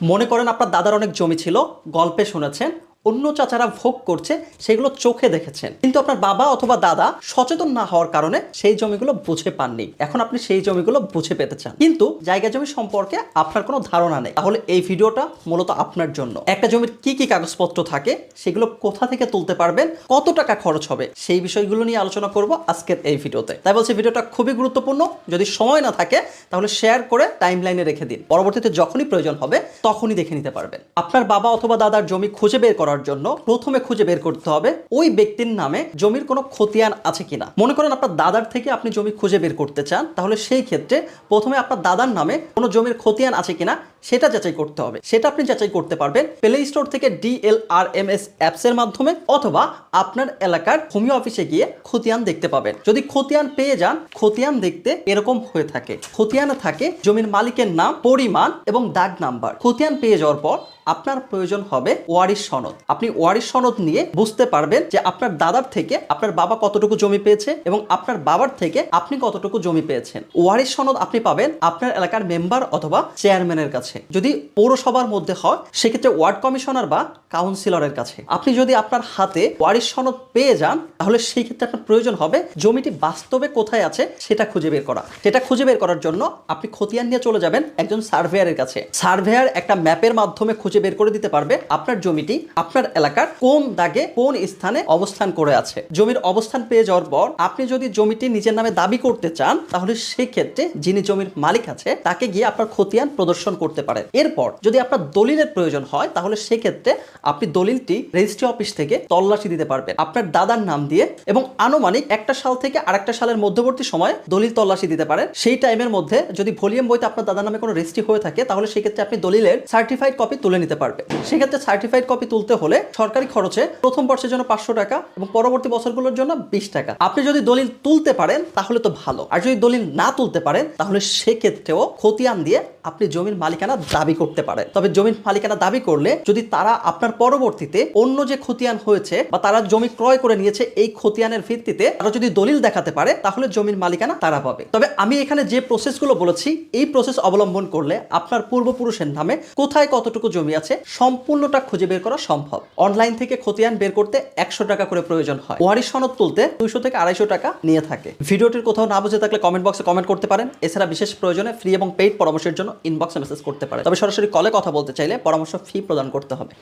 মনে করেন আপনার দাদার অনেক জমি ছিল, গল্পে শুনেছেন, অন্য চাচারা ভোগ করছে, সেগুলো চোখে দেখেছেন, কিন্তু আপনার বাবা অথবা দাদা সচেতন না হওয়ার কারণে সেই জমিগুলো বুঝে পাননি। এখন আপনি সেই জমিগুলো বুঝে পেতে চান, কিন্তু জায়গা জমি সম্পর্কে আপনার কোনো ধারণা নেই। তাহলে এই ভিডিওটা মূলত আপনার জন্য। একটা জমির কি কি কাগজপত্র থাকে, সেগুলো কোথা থেকে তুলতে পারবেন, কত টাকা খরচ হবে, সেই বিষয়গুলো নিয়ে আলোচনা করব আজকের এই ভিডিওতে। তাই বলছি ভিডিওটা খুবই গুরুত্বপূর্ণ। যদি সময় না থাকে তাহলে শেয়ার করে টাইমলাইনে রেখে দিন, পরবর্তীতে যখনই প্রয়োজন হবে তখনই দেখে নিতে পারবেন। আপনার বাবা অথবা দাদার জমি খুঁজে বের করার জন্য প্রথমে খুঁজে বের করতে হবে ওই ব্যক্তির নামে জমির কোনো খতিয়ান আছে কিনা। মনে করেন আপনার দাদার থেকে আপনি জমি খুঁজে বের করতে চান, তাহলে সেই ক্ষেত্রে প্রথমে আপনার দাদার নামে কোনো জমির খতিয়ান আছে কিনা সেটা যাচাই করতে হবে। সেটা আপনি যাচাই করতে পারবেন প্লে স্টোর থেকে DLRMS অ্যাপস এর মাধ্যমে, অথবা আপনার এলাকার ভূমি অফিসে গিয়ে খতিয়ান দেখতে পাবেন। যদি খতিয়ান পেয়ে যান, খতিয়ান দেখতে এরকম হয়ে থাকে। খতিয়ানে থাকে জমির মালিকের নাম, পরিমাণ এবং দাগ নাম্বার। খতিয়ান পেয়ে যাওয়ার পর আপনার প্রয়োজন হবে ওয়ারিশ সনদ। আপনি ওয়ারিশ সনদ নিয়ে বুঝতে পারবেন যে আপনার দাদার থেকে আপনার বাবা কতটুকু জমি পেয়েছে এবং আপনার বাবার থেকে আপনি কতটুকু জমি পেয়েছেন। ওয়ারিশ সনদ আপনি পাবেন আপনার এলাকার মেম্বার অথবা চেয়ারম্যানের কাছে। যদি পৌরসভার মধ্যে হয় সেক্ষেত্রে ওয়ার্ড কমিশনার বা কাউন্সিলরের কাছে। আপনি যদি আপনার হাতে ওয়ারিশ সনদ পেয়ে যান, তাহলে সেই ক্ষেত্রে আপনার প্রয়োজন হবে জমিটি বাস্তবে কোথায় আছে সেটা খুঁজে বের করা। সেটা খুঁজে বের করার জন্য আপনি খতিয়ান নিয়ে চলে যাবেন একজন সার্ভেয়ারের কাছে। সার্ভেয়ার একটা ম্যাপের মাধ্যমে খুঁজে বের করে দিতে পারবে আপনার জমিটি আপনার এলাকার কোন দাগে কোন স্থানে অবস্থান করে আছে। জমির অবস্থান পেয়ে যাওয়ার পর আপনি যদি জমিটি নিজের নামে দাবি করতে চান, তাহলে সেই ক্ষেত্রে যিনি জমির মালিক আছে তাকে গিয়ে আপনার খতিয়ান প্রদর্শন করতে পারেন। এরপর যদি আপনার দলিলের প্রয়োজন হয়, তাহলে সেক্ষেত্রে আপনি দলিলটি রেজিস্ট্রি অফিস থেকে তল্লাশি দিতে পারবেন আপনার দাদার নাম দিয়ে, এবং আনুমানিক একটা সাল থেকে আরেকটা সালের মধ্যবর্তী সময়ে দলিল তল্লাশি দিতে পারেন। সেই টাইমের মধ্যে যদি ভলিউম বইতে আপনার দাদার নামে কোনো রেজিস্ট্রি হয়ে থাকে, তাহলে সেক্ষেত্রে আপনি দলিলের সার্টিফাইড কপি তুলে নিতে পারবেন। সেক্ষেত্রে সার্টিফাইড কপি তুলতে হলে সরকারি খরচে প্রথম বর্ষের জন্য 500 টাকা এবং পরবর্তী বছরগুলোর জন্য 20 টাকা। আপনি যদি দলিল তুলতে পারেন তাহলে তো ভালো, আর যদি দলিল না তুলতে পারেন তাহলে সেক্ষেত্রেও খতিয়ান দিয়ে আপনি জমির মালিকানা দাবি করতে পারেন। তবে জমির মালিকানা দাবি করলে যদি তারা আপনার পরবর্তীতে অন্য যে খতিয়ান হয়েছে বা তারা জমি ক্রয় করে নিয়েছে এই খতিয়ানের ভিত্তিতে তারা যদি দলিল দেখাতে পারে, তাহলে জমির মালিকানা তারা পাবে। তবে আমি এখানে যে প্রসেসগুলো বলেছি এই প্রসেস অবলম্বন করলে আপনার পূর্বপুরুষের নামে কোথায় কতটুকু জমি আছে সম্পূর্ণটা খুঁজে বের করা সম্ভব। অনলাইন থেকে খতিয়ান বের করতে 100 টাকা করে প্রয়োজন হয়। ওয়ারিশ সনদ তুলতে 200 থেকে 250 টাকা নিয়ে থাকে। ভিডিওটির কোথাও না বুঝে থাকলে কমেন্ট বক্সে কমেন্ট করতে পারেন। এছাড়া বিশেষ প্রয়োজনে ফ্রি এবং পেইড পরামর্শের জন্য ইনবক্সে মেসেজ করতে পারেন। তবে সরাসরি কলে কথা বলতে চাইলে পরামর্শ ফি প্রদান করতে হবে।